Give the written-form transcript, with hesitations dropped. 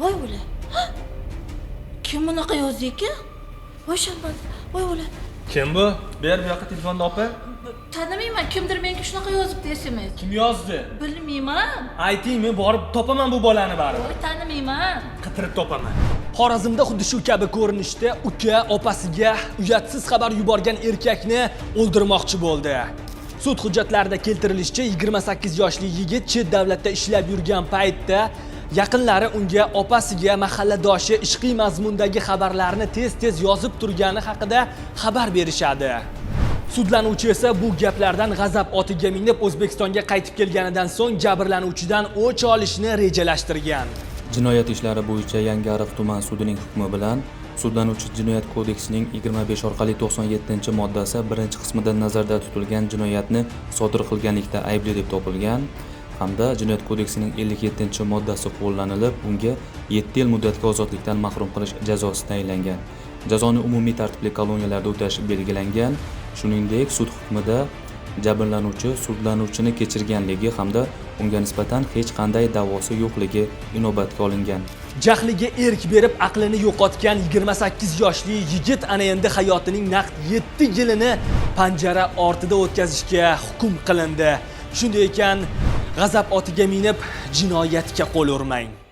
Voy o'la. Kim bunaqa yozdi ekan? Voy shambat. Voy o'la. Kim bu? Ber bu yoqqa telefonni opa. Tanimayman, kimdir menga shunaqa yozibdi SMS. Kim yozdi? Bilmayman. Aytingmi, borib topaman bu bolani baribir. Voy tanimayman. Qitirib topaman. Xorazmda xuddi shu kabi ko'rinishda uka opasiga uyatsiz xabar yuborgan erkakni o'ldirmoqchi bo'ldi. Sud hujjatlarida keltirilishicha 28 yoshli yigit chet davlatda ishlab yurgan paytda yaqinlari unga opasiga mahalladoshi ishqiy mazmundagi xabarlarni tez-tez yozib turgani haqida xabar berishadi. Sudlanuvchi esa bu gaplardan g'azab otiga minib O'zbekistonga qaytib kelganidan so'ng jabrlanuvchidan o'ch olishni rejalashtirgan. Jinoyat ishlari bo'yicha Yangiariq tuman sudining hukmi bilan sudlanuvchi Jinoyat kodeksining 25 orqali 97-moddasi 1-qismida nazarda tutilgan jinoyatni sodir qilganlikda aybli deb topilgan hamda Jinoyat kodeksining 57-moddasi qo'llanilib, unga 7 yil muddatga ozodlikdan mahrum qilish jazosi tayinlangan. Jazoni umumiy tartibli koloniyalarda o'tash belgilangan. Shuningdek, sud hukmida jabrlanuvchi sudlanuvchini kechirganligi hamda unga nisbatan hech qanday da'vosi yo'qligi inobatga olingan. Jahliga erk berib aqlini yo'qotgan 28 yoshli yigit ana endi hayotining naqd 7 yilini panjara ortida o'tkazishga hukm qilindi. Shunday ekan, g'azab otiga minib jinoyatga qo'l urmang.